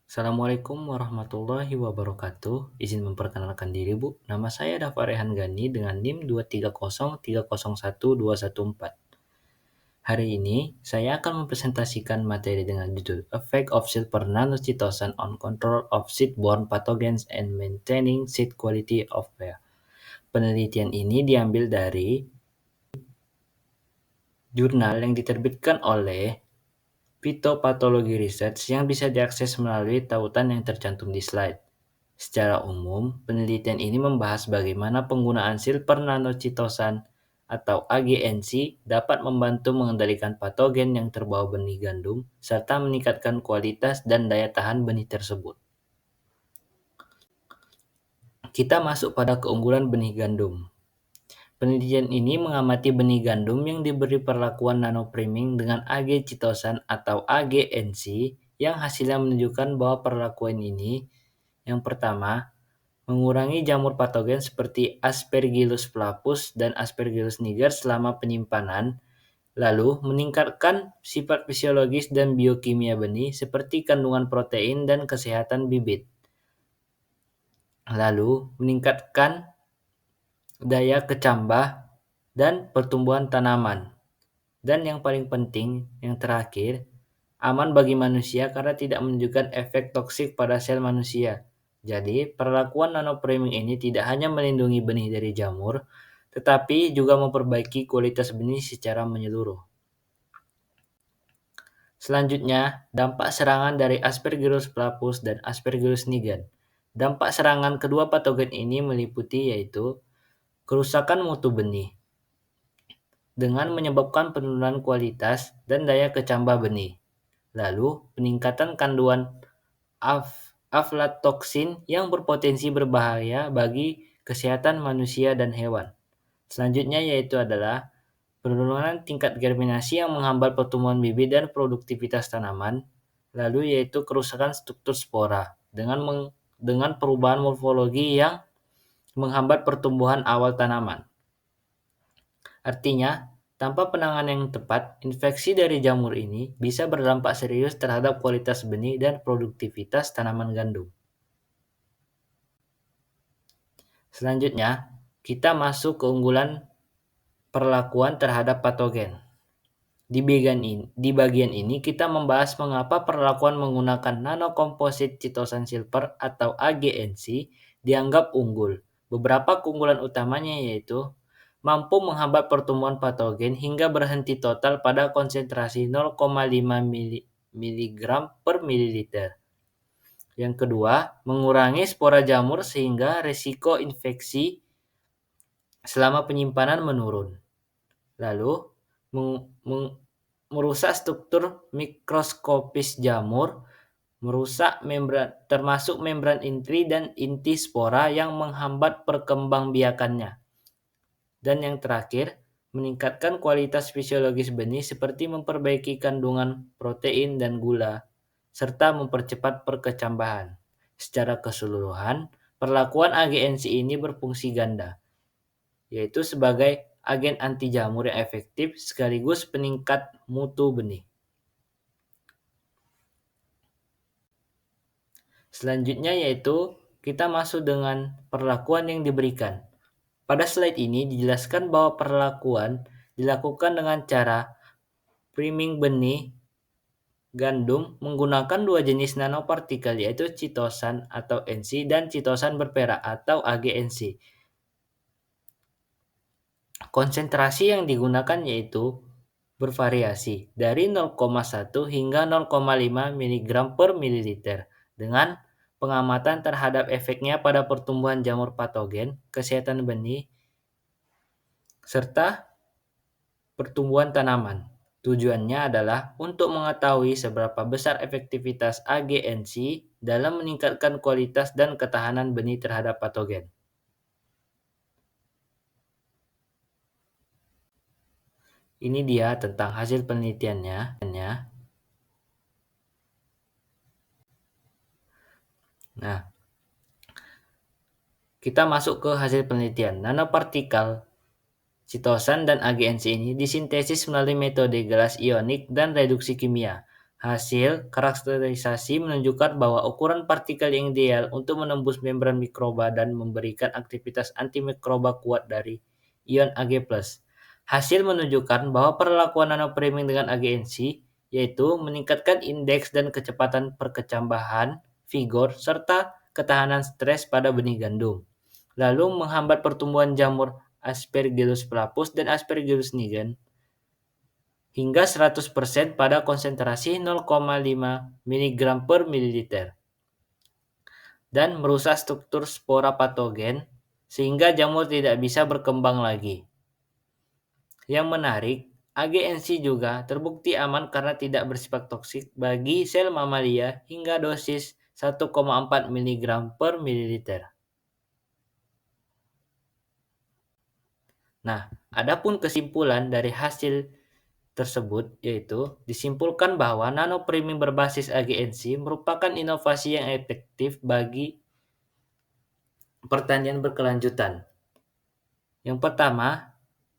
Assalamualaikum warahmatullahi wabarakatuh. Izin memperkenalkan diri, Bu. Nama saya Dafa Rehan Gani dengan NIM 230301214. Hari ini, saya akan mempresentasikan materi dengan judul Effect of Silver Nanocytosan on Control of Seed-Borne Pathogens and Maintaining Seed Quality of Air. Penelitian ini diambil dari jurnal yang diterbitkan oleh Phytopathology Research yang bisa diakses melalui tautan yang tercantum di slide. Secara umum, penelitian ini membahas bagaimana penggunaan silver nanocytosan atau AGNC dapat membantu mengendalikan patogen yang terbawa benih gandum serta meningkatkan kualitas dan daya tahan benih tersebut. Kita masuk pada keunggulan benih gandum. Penelitian ini mengamati benih gandum yang diberi perlakuan nanopriming dengan AG citosan atau AGNC yang hasilnya menunjukkan bahwa perlakuan ini yang pertama mengurangi jamur patogen seperti Aspergillus flavus dan Aspergillus niger selama penyimpanan, lalu meningkatkan sifat fisiologis dan biokimia benih seperti kandungan protein dan kesehatan bibit. Lalu meningkatkan daya kecambah dan pertumbuhan tanaman. Dan yang paling penting, yang terakhir, aman bagi manusia karena tidak menunjukkan efek toksik pada sel manusia. Jadi, perlakuan nanopriming ini tidak hanya melindungi benih dari jamur, tetapi juga memperbaiki kualitas benih secara menyeluruh. Selanjutnya, dampak serangan dari Aspergillus flavus dan Aspergillus niger. Dampak serangan kedua patogen ini meliputi yaitu kerusakan mutu benih dengan menyebabkan penurunan kualitas dan daya kecambah benih. Lalu, peningkatan kandungan aflatoksin yang berpotensi berbahaya bagi kesehatan manusia dan hewan. Selanjutnya yaitu adalah penurunan tingkat germinasi yang menghambat pertumbuhan bibit dan produktivitas tanaman. Lalu yaitu kerusakan struktur spora dengan perubahan morfologi yang menghambat pertumbuhan awal tanaman. Artinya, tanpa penanganan yang tepat, infeksi dari jamur ini bisa berdampak serius terhadap kualitas benih dan produktivitas tanaman gandum. Selanjutnya, kita masuk ke keunggulan perlakuan terhadap patogen. Di bagian ini kita membahas mengapa perlakuan menggunakan nanokomposit citosan silver atau AGNC dianggap unggul. Beberapa keunggulan utamanya yaitu mampu menghambat pertumbuhan patogen hingga berhenti total pada konsentrasi 0,5 mg per mililiter. Yang kedua, mengurangi spora jamur sehingga risiko infeksi selama penyimpanan menurun. Lalu, merusak struktur mikroskopis jamur, merusak membran termasuk membran inti dan inti spora yang menghambat perkembangbiakannya. Dan yang terakhir, meningkatkan kualitas fisiologis benih seperti memperbaiki kandungan protein dan gula, serta mempercepat perkecambahan. Secara keseluruhan, perlakuan AGNC ini berfungsi ganda, yaitu sebagai agen anti jamur yang efektif sekaligus peningkat mutu benih. Selanjutnya yaitu kita masuk dengan perlakuan yang diberikan. Pada slide ini dijelaskan bahwa perlakuan dilakukan dengan cara priming benih gandum menggunakan dua jenis nanopartikel yaitu citosan atau NC dan citosan berperak atau AGNC. Konsentrasi yang digunakan yaitu bervariasi dari 0,1 hingga 0,5 mg per mililiter dengan pengamatan terhadap efeknya pada pertumbuhan jamur patogen, kesehatan benih, serta pertumbuhan tanaman. Tujuannya adalah untuk mengetahui seberapa besar efektivitas AGNC dalam meningkatkan kualitas dan ketahanan benih terhadap patogen. Ini dia tentang hasil penelitiannya. Nah, kita masuk ke hasil penelitian. Nanopartikel citosan dan AGNC ini disintesis melalui metode gelas ionik dan reduksi kimia. Hasil karakterisasi menunjukkan bahwa ukuran partikel yang ideal untuk menembus membran mikroba dan memberikan aktivitas antimikroba kuat dari ion Ag+. Hasil menunjukkan bahwa perlakuan nanopriming dengan agensi yaitu meningkatkan indeks dan kecepatan perkecambahan, vigor, serta ketahanan stres pada benih gandum. Lalu menghambat pertumbuhan jamur Aspergillus flavus dan Aspergillus niger hingga 100% pada konsentrasi 0,5 mg per mililiter dan merusak struktur spora patogen sehingga jamur tidak bisa berkembang lagi. Yang menarik, AGNC juga terbukti aman karena tidak bersifat toksik bagi sel mamalia hingga dosis 1,4 mg per mililiter. Nah, adapun kesimpulan dari hasil tersebut yaitu disimpulkan bahwa nanopriming berbasis agensi merupakan inovasi yang efektif bagi pertanian berkelanjutan. Yang pertama,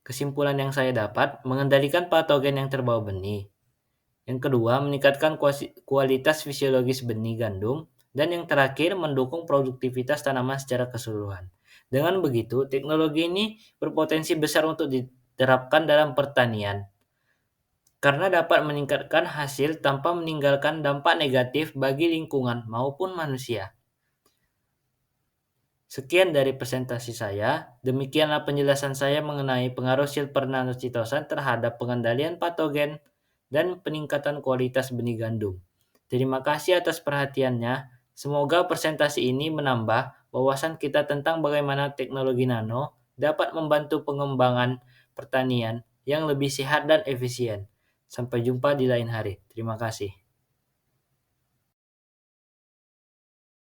kesimpulan yang saya dapat mengendalikan patogen yang terbawa benih. Yang kedua, meningkatkan kualitas fisiologis benih gandum. Dan yang terakhir, mendukung produktivitas tanaman secara keseluruhan. Dengan begitu, teknologi ini berpotensi besar untuk diterapkan dalam pertanian karena dapat meningkatkan hasil tanpa meninggalkan dampak negatif bagi lingkungan maupun manusia. Sekian dari presentasi saya. Demikianlah penjelasan saya mengenai pengaruh silper nanositosan terhadap pengendalian patogen dan peningkatan kualitas benih gandum. Terima kasih atas perhatiannya. Semoga presentasi ini menambah wawasan kita tentang bagaimana teknologi nano dapat membantu pengembangan pertanian yang lebih sehat dan efisien. Sampai jumpa di lain hari. Terima kasih.